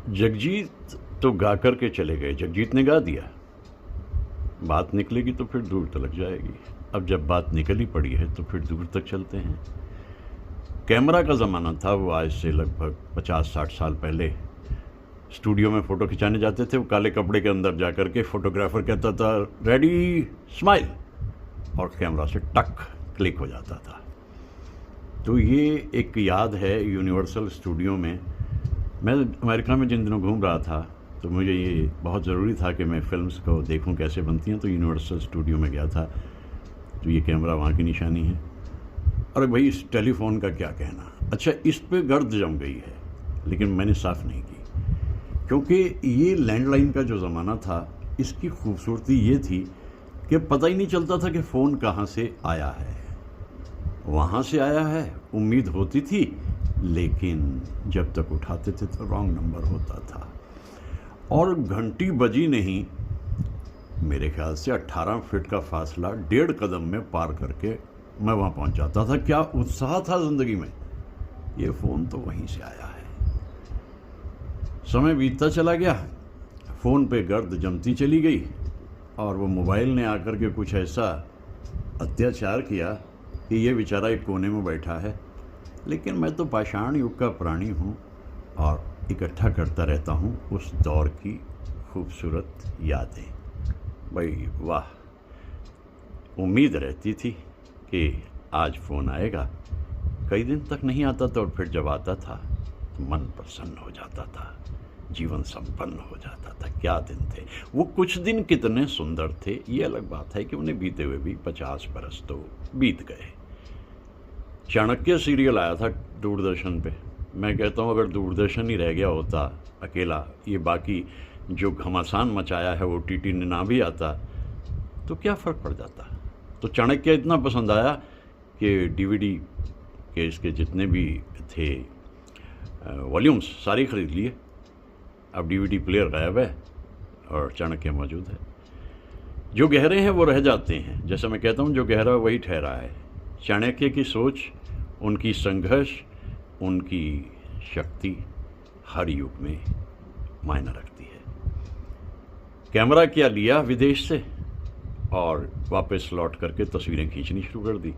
जगजीत तो गा कर के चले गए, जगजीत ने गा दिया, बात निकलेगी तो फिर दूर तक जाएगी। अब जब बात निकली पड़ी है तो फिर दूर तक चलते हैं। कैमरा का ज़माना था, वो आज से लगभग 50-60 साल पहले स्टूडियो में फ़ोटो खिंचाने जाते थे। वो काले कपड़े के अंदर जा कर के फोटोग्राफर कहता था रेडी स्माइल, और कैमरा से टक क्लिक हो जाता था। तो ये एक याद है यूनिवर्सल स्टूडियो में। मैं अमेरिका में जिन दिनों घूम रहा था तो मुझे ये बहुत ज़रूरी था कि मैं फ़िल्म्स को देखूं कैसे बनती हैं, तो यूनिवर्सल स्टूडियो में गया था। तो ये कैमरा वहाँ की निशानी है। अरे भाई इस टेलीफोन का क्या कहना, अच्छा इस पे गर्द जम गई है, लेकिन मैंने साफ़ नहीं की, क्योंकि ये लैंडलाइन का जो ज़माना था इसकी खूबसूरती ये थी कि पता ही नहीं चलता था कि फ़ोन कहाँ से आया है। वहाँ से आया है उम्मीद होती थी, लेकिन जब तक उठाते थे तो रॉन्ग नंबर होता था। और घंटी बजी नहीं, मेरे ख्याल से 18 फीट का फासला 1.5 कदम में पार करके मैं वहाँ पहुँच जाता था। क्या उत्साह था ज़िंदगी में। ये फ़ोन तो वहीं से आया है। समय बीतता चला गया, फ़ोन पे गर्द जमती चली गई, और वो मोबाइल ने आकर के कुछ ऐसा अत्याचार किया कि ये बेचारा एक कोने में बैठा है। लेकिन मैं तो पाषाण युग का प्राणी हूँ और इकट्ठा करता रहता हूँ उस दौर की खूबसूरत यादें। भाई वाह, उम्मीद रहती थी कि आज फ़ोन आएगा, कई दिन तक नहीं आता था, और फिर जब आता था तो मन प्रसन्न हो जाता था, जीवन संपन्न हो जाता था। क्या दिन थे वो, कुछ दिन कितने सुंदर थे। ये अलग बात है कि उन्हें बीते हुए भी 50 बरस तो बीत गए। चाणक्य सीरियल आया था दूरदर्शन पे। मैं कहता हूँ अगर दूरदर्शन ही रह गया होता अकेला, ये बाकी जो घमासान मचाया है OTT ने ना भी आता, तो क्या फ़र्क पड़ जाता। तो चाणक्य इतना पसंद आया कि DVD के इसके जितने भी थे वॉल्यूम्स सारे ख़रीद लिए। अब DVD प्लेयर गायब है और चाणक्य मौजूद है। जो गहरे हैं वो रह जाते हैं, जैसा मैं कहता हूँ जो गहरा वही ठहरा है। चाणक्य की सोच, उनकी संघर्ष, उनकी शक्ति हर युग में मायना रखती है। कैमरा क्या लिया विदेश से और वापस लौट करके तस्वीरें खींचनी शुरू कर दी।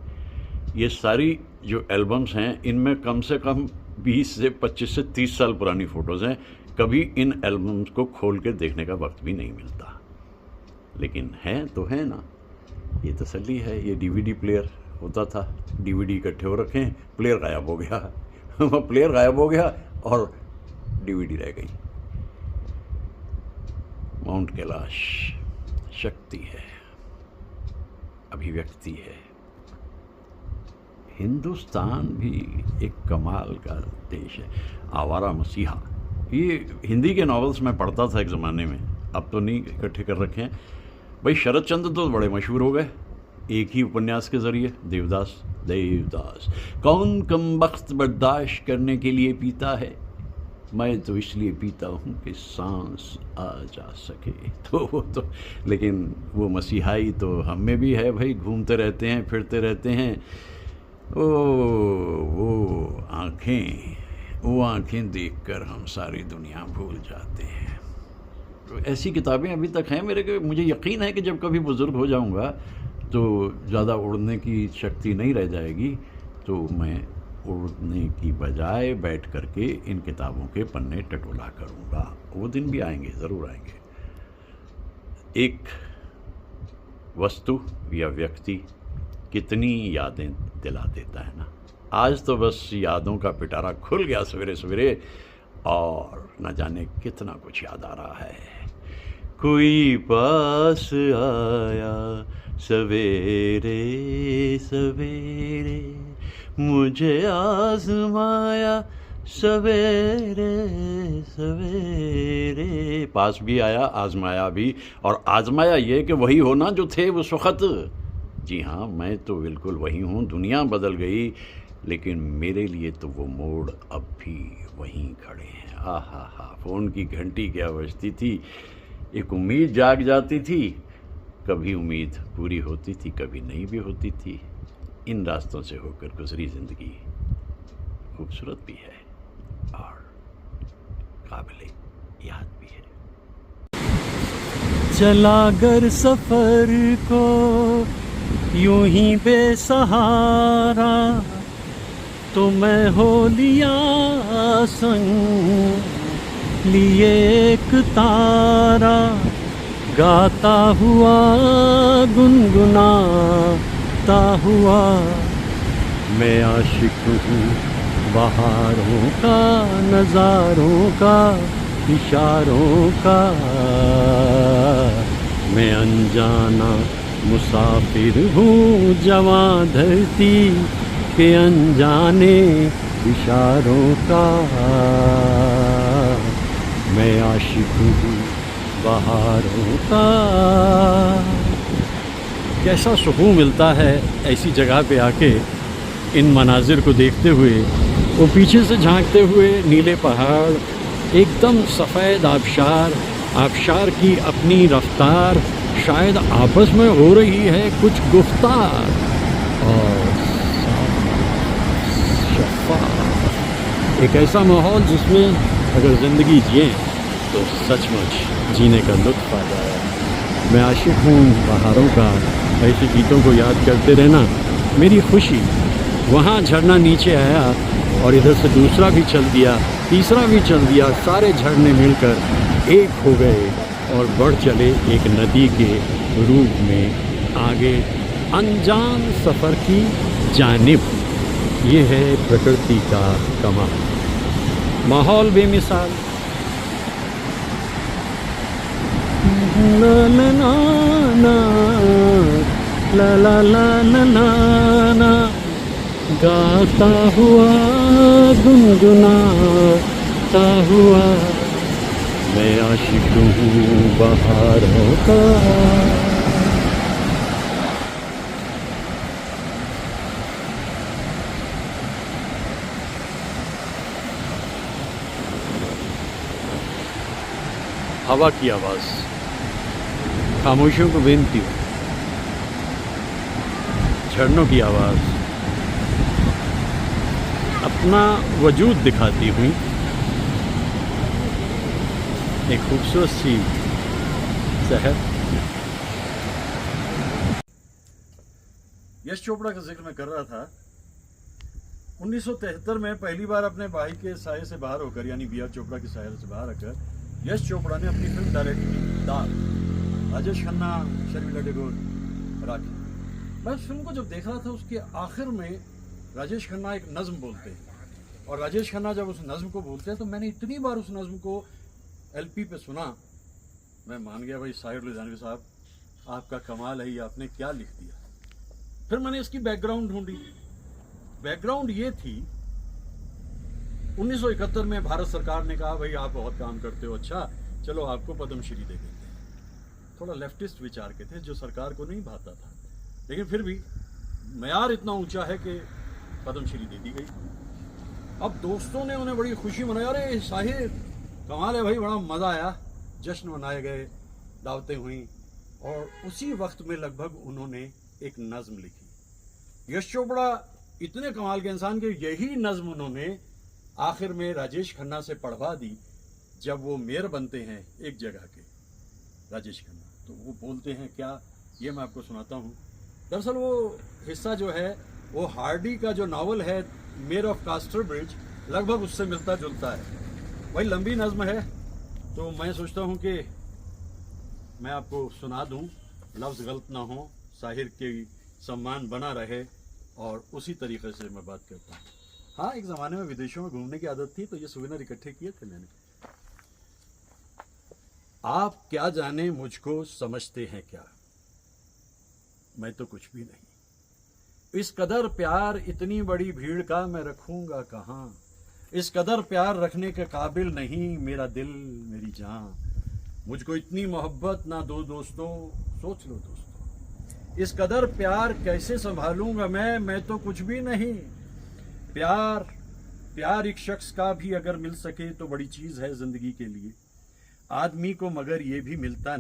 ये सारी जो एल्बम्स हैं इनमें कम से कम 20 से 25 से 30 साल पुरानी फ़ोटोज़ हैं। कभी इन एल्बम्स को खोल के देखने का वक्त भी नहीं मिलता, लेकिन हैं तो है ना, ये तसल्ली है। ये DVD प्लेयर होता था, DVD इकट्ठे हो रखे हैं, प्लेयर गायब हो गया प्लेयर गायब हो गया और DVD रह गई। माउंट कैलाश शक्ति है, अभिव्यक्ति है। हिंदुस्तान भी एक कमाल का देश है। आवारा मसीहा, ये हिंदी के नॉवेल्स में पढ़ता था एक ज़माने में, अब तो नहीं इकट्ठे कर रखे हैं। भाई शरत चंद्र तो बड़े मशहूर हो गए एक ही उपन्यास के ज़रिए। देवदास, देवदास कौन कमबख्त बर्दाश्त करने के लिए पीता है, मैं तो इसलिए पीता हूँ कि सांस आ जा सके। तो वो तो, लेकिन वो मसीहाई तो हम में भी है भाई, घूमते रहते हैं, फिरते रहते हैं। वो आँखें देखकर हम सारी दुनिया भूल जाते हैं। तो ऐसी किताबें अभी तक हैं मेरे को। मुझे यकीन है कि जब कभी बुज़ुर्ग हो जाऊंगा तो ज़्यादा उड़ने की शक्ति नहीं रह जाएगी, तो मैं उड़ने की बजाय बैठ करके इन किताबों के पन्ने टटोला करूँगा। वो दिन भी आएंगे, ज़रूर आएंगे। एक वस्तु या व्यक्ति कितनी यादें दिला देता है ना। आज तो बस यादों का पिटारा खुल गया सवेरे सवेरे, और न जाने कितना कुछ याद आ रहा है। कोई पास आया सवेरे सवेरे, मुझे आज़माया सवेरे सवेरे। पास भी आया, आज़माया भी, और आज़माया ये कि वही होना जो थे उस वक़्त। जी हाँ, मैं तो बिल्कुल वही हूँ। दुनिया बदल गई, लेकिन मेरे लिए तो वो मोड़ अब भी वहीं खड़े हैं। हा, फ़ोन की घंटी क्या बजती थी, एक उम्मीद जाग जाती थी। कभी उम्मीद पूरी होती थी, कभी नहीं भी होती थी। इन रास्तों से होकर गुजरी ज़िंदगी खूबसूरत भी है और काबिल याद भी है। चला गर सफर को यूं ही बेसहारा, तो मैं हो लिया संग लिए एक तारा, गाता हुआ गुनगुनाता हुआ, मैं आशिक हूँ बहारों का, नज़ारों का, इशारों का, मैं अनजाना मुसाफिर हूँ जवां धरती के अनजाने इशारों का, मैं आशिक हूँ बहारों का। कैसा सुकून मिलता है ऐसी जगह पे आके इन मनाजिर को देखते हुए। वो पीछे से झांकते हुए नीले पहाड़, एकदम सफ़ेद आबशार, आबशार की अपनी रफ्तार, शायद आपस में हो रही है कुछ गुफ्तार, और एक ऐसा माहौल जिसमें अगर ज़िंदगी जिए तो सचमुच जीने का लुत्फ़ आ जाए। मैं आशिक हूँ बहारों का, ऐसे गीतों को याद करते रहना मेरी खुशी। वहाँ झरना नीचे आया और इधर से दूसरा भी चल दिया, तीसरा भी चल दिया, सारे झरने मिलकर एक हो गए और बढ़ चले एक नदी के रूप में आगे अनजान सफ़र की जानिब। ये है प्रकृति का कमाल, माहौल बेमिसाल। ला ला ला ला ला ला ला ला ला, गाता हुआ गुनगुनाता हुआ, मैं आशिक हूँ बहारों का। हवा की आवाज़, खामोशियों को बेनती हूँ, झरनों की आवाज़ अपना वजूद दिखाती हुई एक खूबसूरत सी शहर। यश चोपड़ा का जिक्र मैं कर रहा था। 1973 में पहली बार अपने भाई के साये से बाहर होकर, यानी बी आर चोपड़ा के साये से बाहर आकर यश चोपड़ा ने अपनी फिल्म डायरेक्ट की, दाल। राजेश खन्ना, शर्मिला टैगोर, राखी। मैं उस फिल्म को जब देख रहा था, उसके आखिर में राजेश खन्ना एक नज़्म बोलते हैं, और राजेश खन्ना जब उस नज़्म को बोलते हैं तो मैंने इतनी बार उस नज़्म को एलपी पे सुना, मैं मान गया भाई साहिर लुधियानवी साहब आपका कमाल है, ये आपने क्या लिख दिया। फिर मैंने इसकी बैकग्राउंड ढूंढी। बैकग्राउंड ये थी, 1971 में भारत सरकार ने कहा भाई आप बहुत काम करते हो, अच्छा चलो आपको पद्मश्री दे देते हैं। थोड़ा लेफ्टिस्ट विचार के थे जो सरकार को नहीं भाता था, लेकिन फिर भी मयार इतना ऊंचा है कि पद्मश्री दे दी गई। अब दोस्तों ने उन्हें बड़ी खुशी मनाई, अरे साहिर कमाल है भाई, बड़ा मज़ा आया, जश्न मनाए गए, दावतें हुई। और उसी वक्त में लगभग उन्होंने एक नज़्म लिखी। यश चोपड़ा इतने कमाल के इंसान के यही नज़्म उन्होंने आखिर में राजेश खन्ना से पढ़वा दी जब वो मेयर बनते हैं एक जगह के, राजेश खन्ना। तो वो बोलते हैं क्या, ये मैं आपको सुनाता हूँ। दरअसल वो हिस्सा जो है वो हार्डी का जो नावल है मेयर ऑफ कास्टरब्रिज, लगभग उससे मिलता जुलता है। वही लंबी नज़्म है, तो मैं सोचता हूँ कि मैं आपको सुना दूँ, लफ्ज़ गलत ना हो, साहिर के सम्मान बना रहे, और उसी तरीके से मैं बात करता हूँ। हाँ, एक ज़माने में विदेशों में घूमने की आदत थी, तो ये सुविनर इकट्ठे किए थे मैंने। आप क्या जाने मुझको समझते हैं क्या, मैं तो कुछ भी नहीं। इस कदर प्यार इतनी बड़ी भीड़ का मैं रखूंगा कहाँ, इस कदर प्यार रखने के काबिल नहीं मेरा दिल मेरी जान। मुझको इतनी मोहब्बत ना दो दोस्तों, सोच लो दोस्तों, इस कदर प्यार कैसे संभालूंगा मैं तो कुछ भी नहीं। प्यार एक शख्स का भी अगर मिल सके तो बड़ी चीज है जिंदगी के लिए, आदमी को मगर ये भी मिलता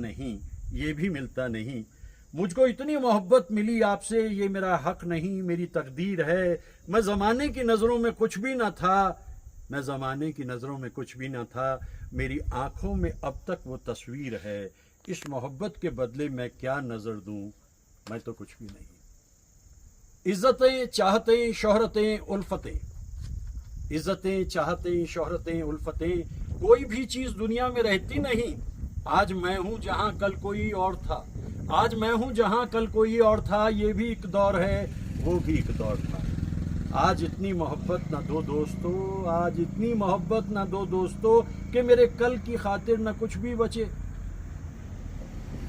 नहीं। मुझको इतनी मोहब्बत मिली आपसे, ये मेरा हक नहीं मेरी तकदीर है। मैं ज़माने की नज़रों में कुछ भी ना था, मेरी आंखों में अब तक वो तस्वीर है। इस मोहब्बत के बदले मैं क्या नजर दूं, मैं तो कुछ भी नहीं। इज्जतें चाहतें शोहरतें उल्फतें, इज्जतें चाहतें शोहरतें उल्फतें, कोई भी चीज दुनिया में रहती नहीं। आज मैं हूं जहां कल कोई और था, आज मैं हूं जहां कल कोई और था। ये भी एक दौर है, वो भी एक दौर था। आज इतनी मोहब्बत ना दो दोस्तों, आज इतनी मोहब्बत ना दो दोस्तों, कि मेरे कल की खातिर न कुछ भी बचे।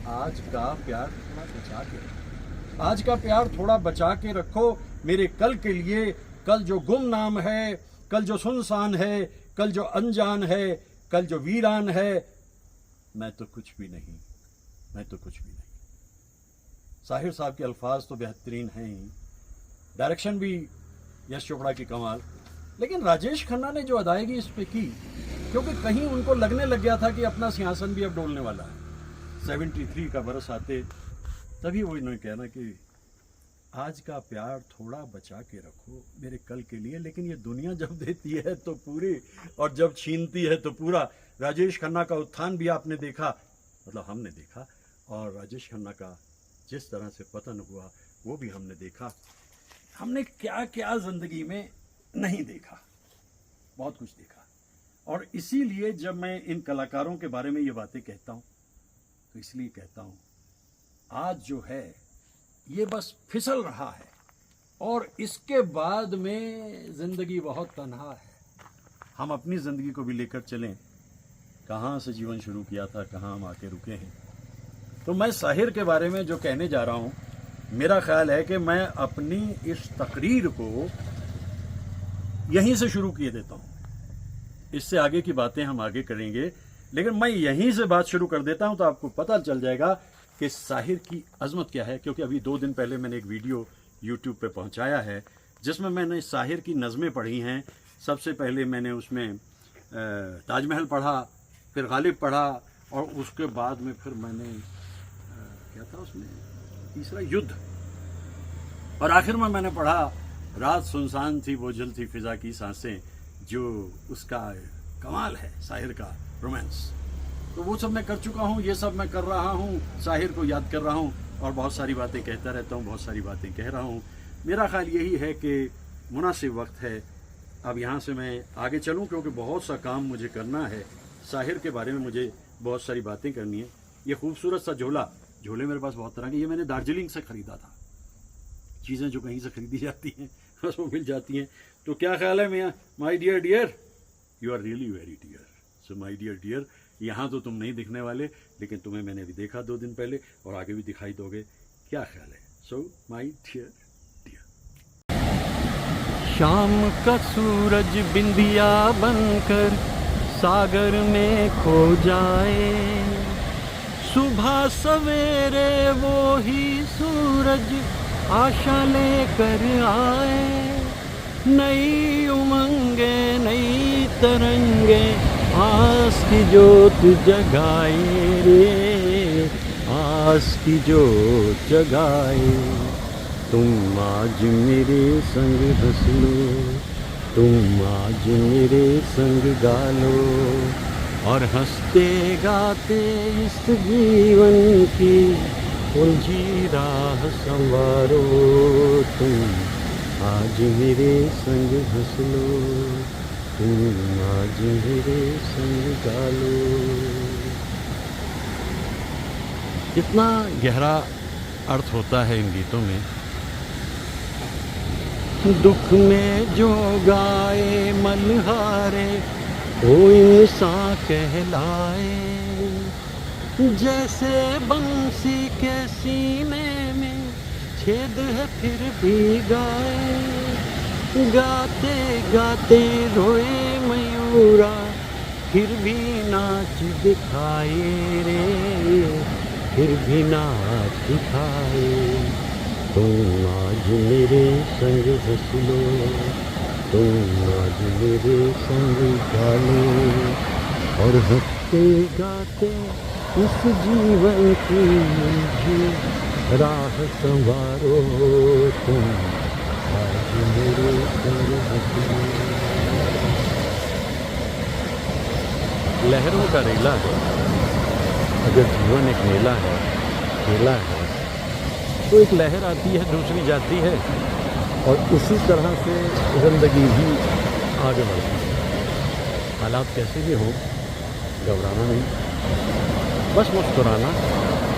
आज का प्यार थोड़ा बचा के रखो, आज का प्यार थोड़ा बचा के रखो मेरे कल के लिए। कल जो गुमनाम है, कल जो सुनसान है, कल जो अनजान है, कल जो वीरान है, मैं तो कुछ भी नहीं, मैं तो कुछ भी नहीं। साहिर साहब के अल्फाज तो बेहतरीन हैं ही, डायरेक्शन भी यश चोपड़ा की कमाल, लेकिन राजेश खन्ना ने जो अदायगी इस पे की, क्योंकि कहीं उनको लगने लग गया था कि अपना सिंहासन भी अब डोलने वाला है। 73 का बरस आते तभी वो इन्होंने कहना कि आज का प्यार थोड़ा बचा के रखो मेरे कल के लिए। लेकिन ये दुनिया जब देती है तो पूरी, और जब छीनती है तो पूरा। राजेश खन्ना का उत्थान भी आपने देखा, मतलब हमने देखा, और राजेश खन्ना का जिस तरह से पतन हुआ वो भी हमने देखा। हमने क्या क्या जिंदगी में नहीं देखा, बहुत कुछ देखा। और इसीलिए जब मैं इन कलाकारों के बारे में ये बातें कहता हूँ तो इसलिए कहता हूँ, आज जो है ये बस फिसल रहा है, और इसके बाद में जिंदगी बहुत तन्हा है। हम अपनी जिंदगी को भी लेकर चलें, कहाँ से जीवन शुरू किया था, कहाँ हम आके रुके हैं। तो मैं साहिर के बारे में जो कहने जा रहा हूँ, मेरा ख्याल है कि मैं अपनी इस तकरीर को यहीं से शुरू किए देता हूँ। इससे आगे की बातें हम आगे करेंगे, लेकिन मैं यहीं से बात शुरू कर देता हूँ तो आपको पता चल जाएगा कि साहिर की अजमत क्या है। क्योंकि अभी 2 दिन पहले मैंने एक वीडियो यूट्यूब पे पहुँचाया है जिसमें मैंने साहिर की नज़में पढ़ी हैं। सबसे पहले मैंने उसमें ताजमहल पढ़ा, फिर गालिब पढ़ा, और उसके बाद में फिर मैंने क्या था उसमें तीसरा युद्ध, और आखिर में मैंने पढ़ा रात सुनसान थी वो जल थी फिजा की सांसें, जो उसका कमाल है साहिर का रोमांस। तो वो सब मैं कर चुका हूँ, ये सब मैं कर रहा हूँ, साहिर को याद कर रहा हूँ, और बहुत सारी बातें कहता रहता हूँ, बहुत सारी बातें कह रहा हूँ। मेरा ख्याल यही है कि मुनासिब वक्त है अब यहाँ से मैं आगे चलूँ, क्योंकि बहुत सा काम मुझे करना है। साहिर के बारे में मुझे बहुत सारी बातें करनी है। ये खूबसूरत सा झोले मेरे पास बहुत तरह के, ये मैंने दार्जिलिंग से ख़रीदा था। चीज़ें जो कहीं से ख़रीदी जाती हैं बस वो मिल जाती हैं। तो क्या ख्याल है मियाँ? My dear dear, you are really very dear. So my dear dear, यहाँ तो तुम नहीं दिखने वाले, लेकिन तुम्हें मैंने अभी देखा 2 दिन पहले, और आगे भी दिखाई दोगे। क्या ख्याल है? सो माई डियर डियर। शाम का सूरज बिंदिया बनकर सागर में खो जाए, सुबह सवेरे वो ही सूरज आशा लेकर आए। नई उमंगे नई तरंगे आस की जोत जगाए रे, आस की जोत जगाए। तुम आज मेरे संग हंस लो, तुम आज मेरे संग गा लो, और हंसते गाते इस जीवन की उलझी राह संवारो। तुम आज मेरे संग हंस लो, तुम आज मेरे संग गा लो। कितना गहरा अर्थ होता है इन गीतों में। दुख में जो गाए मल्हारे वो इंसान कहलाए, जैसे बंसी के सीने में छेद है फिर भी गाए। गाते गाते रोए मयूरा फिर भी नाच दिखाए रे, फिर भी नाच दिखाए। तुम आज मेरे संग हंस लो, तुम आज मेरे संग गा लो, और हंसते गाते इस जीवन की राह संवारो। तुम आज मेरे संग हंस लो। लहरों का रेला है। अगर जीवन एक मेला है, खेला है, तो एक लहर आती है, दूसरी जाती है, और उसी तरह से ज़िंदगी भी आगे बढ़ती है। हालात कैसे भी हों, घबराना नहीं, बस मुस्कुराना,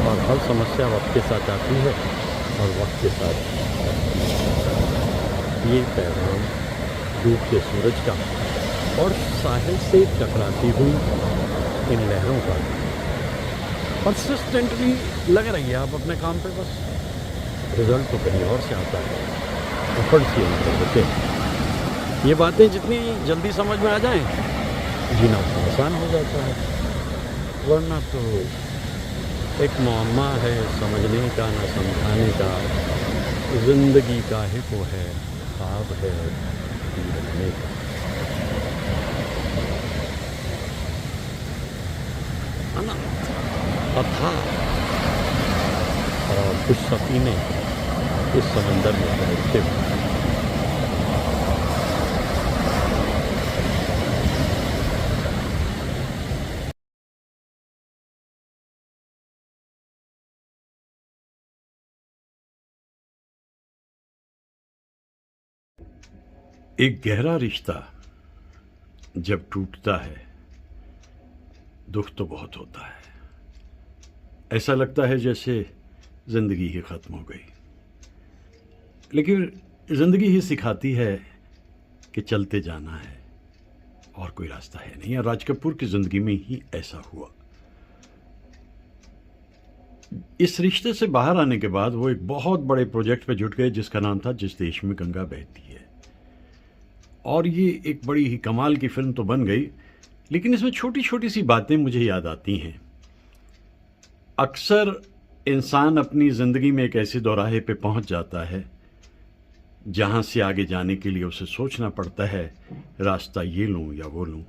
और हर समस्या वक्त के साथ आती है और वक्त के साथ ये पैगाम डूबते सूरज का और साहिल से टकराती हुई इन लहरों का। परसिस्टेंटली लग रही है आप अपने काम पे, बस रिजल्ट तो कहीं और से आता है, एफर्ट से कर देते हैं। ये बातें जितनी जल्दी समझ में आ जाएं, जीना उतना आसान हो जाता है, वरना तो एक मुअम्मा है समझने का ना समझाने का। ज़िंदगी काहे को है, ख्वाब है जीने का। अथा और कुछ सफीने इस समंदर में तैरते हुए। एक गहरा रिश्ता जब टूटता है, दुख तो बहुत होता है। ऐसा लगता है जैसे ज़िंदगी ही ख़त्म हो गई, लेकिन ज़िंदगी ही सिखाती है कि चलते जाना है और कोई रास्ता है नहीं। और राज कपूर की ज़िंदगी में ही ऐसा हुआ। इस रिश्ते से बाहर आने के बाद वो एक बहुत बड़े प्रोजेक्ट पे जुट गए जिसका नाम था जिस देश में गंगा बहती है। और ये एक बड़ी ही कमाल की फिल्म तो बन गई, लेकिन इसमें छोटी छोटी सी बातें मुझे याद आती हैं। अक्सर इंसान अपनी ज़िंदगी में एक ऐसे दौराहे पे पहुंच जाता है जहां से आगे जाने के लिए उसे सोचना पड़ता है, रास्ता ये लूं या वो लूं,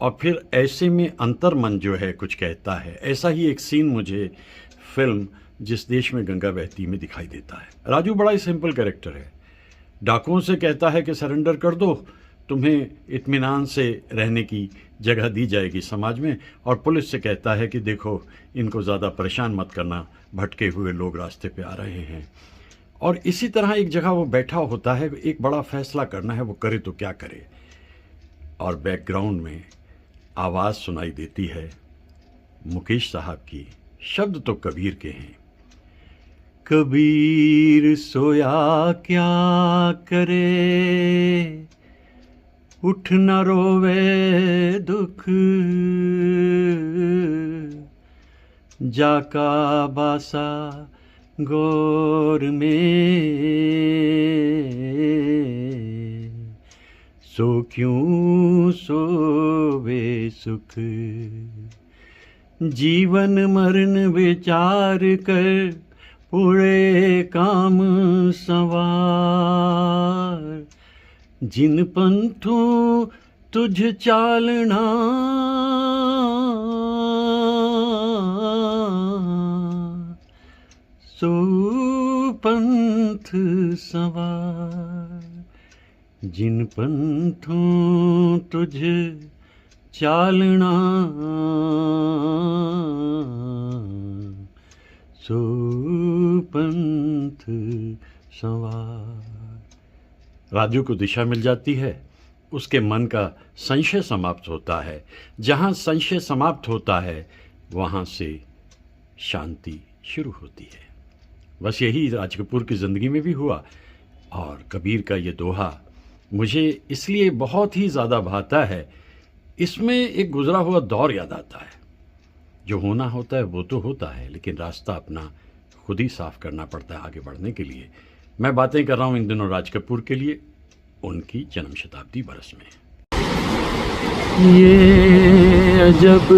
और फिर ऐसे में अंतर्मन जो है कुछ कहता है। ऐसा ही एक सीन मुझे फिल्म जिस देश में गंगा बहती में दिखाई देता है। राजू बड़ा ही सिंपल कैरेक्टर है। डाकुओं से कहता है कि सरेंडर कर दो, तुम्हें इत्मीनान से रहने की जगह दी जाएगी समाज में, और पुलिस से कहता है कि देखो इनको ज़्यादा परेशान मत करना, भटके हुए लोग रास्ते पे आ रहे हैं। और इसी तरह एक जगह वो बैठा होता है, एक बड़ा फैसला करना है, वो करे तो क्या करे। और बैकग्राउंड में आवाज़ सुनाई देती है मुकेश साहब की, शब्द तो कबीर के हैं। कबीर सोया क्या करे, उठ न रोवे दुख, जाका बासा गौर में, सो क्यों सोवे सुख। जीवन मरण विचार कर, पूरे काम सवार, जिन पंथों तुझ चालना, सो पंथ सवार, जिन पंथों तुझ चालना, सो पंथ सवार। राजू को दिशा मिल जाती है, उसके मन का संशय समाप्त होता है। जहाँ संशय समाप्त होता है वहाँ से शांति शुरू होती है। बस यही राज कपूर की ज़िंदगी में भी हुआ। और कबीर का ये दोहा मुझे इसलिए बहुत ही ज़्यादा भाता है, इसमें एक गुज़रा हुआ दौर याद आता है। जो होना होता है वो तो होता है, लेकिन रास्ता अपना खुद ही साफ करना पड़ता है आगे बढ़ने के लिए। मैं बातें कर रहा हूँ इन दिनों राज कपूर के लिए, उनकी जन्म शताब्दी बरस में। ये अजब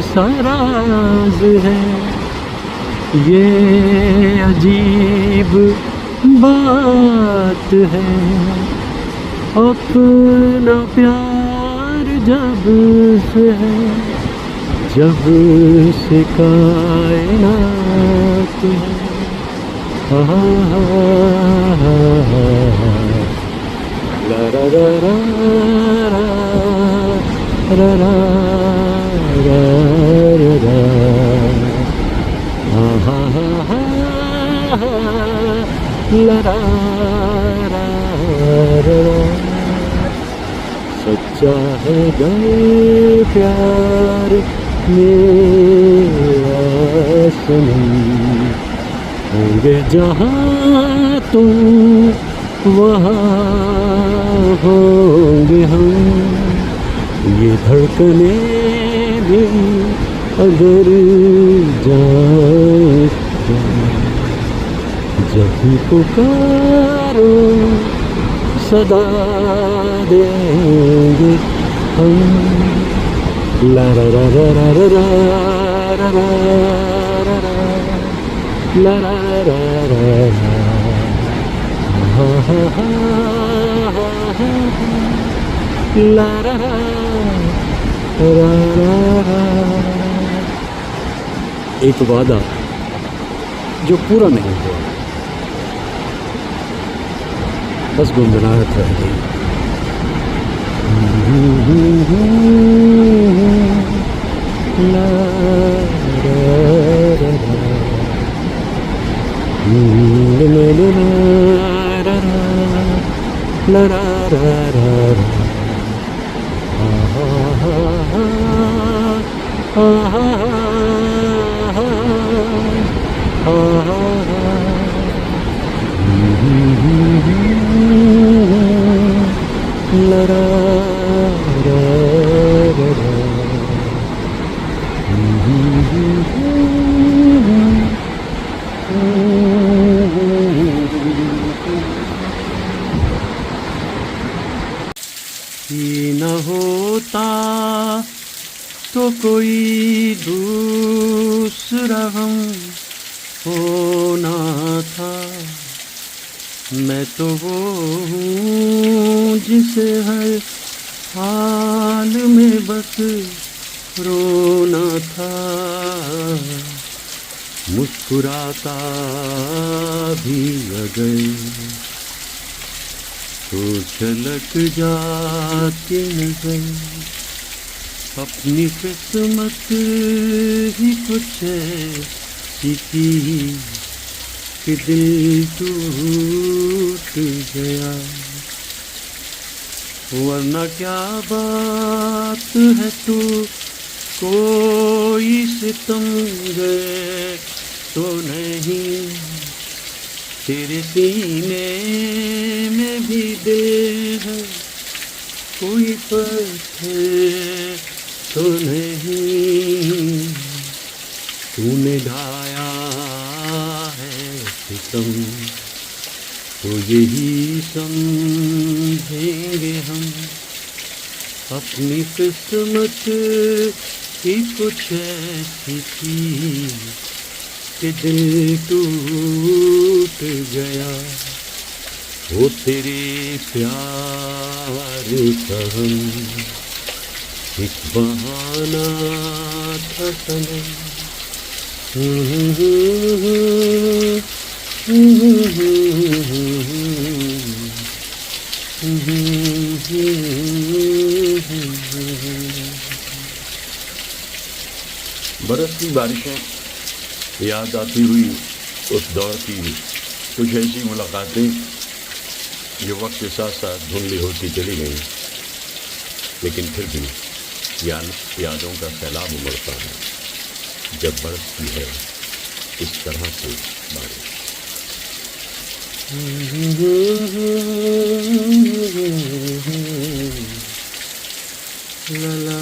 सा राज है, ये अजीब बात है, अपना प्यार जब से है, जब से कायनात है। ला रा रा रा रा रा रा। ला रा रा रा रा। सच्चा है गर प्यार मेरा सनम, होंगे जहाँ तुम वहाँ होंगे हम। ये धड़कने भी अगर जाए जब भी पुकारो सदा देंगे हम। ला रा रा रा रा रा रा रा रा रा, ला रा रा रा रा, हा हा हा हा, ला रा रा रा रा रा। एक वादा जो पूरा नहीं हुआ, बस गुनगुनाहट रह गई। ला रा रा रा, ला रा रा रा रा, हा हा हा हा हा हा, ला रा रा रा रा। ये न होता तो कोई दूसरा हम होना था। मैं तो वो हूँ जिसे हर हाल में बस रोना था। मुस्कुराता भी अगर तो झलक जाती नजर, अपनी किस्मत ही कुछ ऐसी थी कि दिल टूट गया। वरना क्या बात है तू कोई सितम गए तो नहीं, तेरे सीने में भी दिल है कोई पत्थर तो नहीं। तूने ढाया है सितम तो यही समझेंगे हम, अपनी किस्मत ही कुछ ऐसी थी कि दिल टूट गया। वो तेरे प्यार का हम एक बहाना था सनम। बरसती बारिशें याद आती हुई उस दौर की कुछ ऐसी मुलाकातें जो वक्त के साथ साथ धुंधली होती चली गई, लेकिन फिर भी यादों का सैलाब उमड़ता है जब बरसती है इस तरह से बारिश। ला ला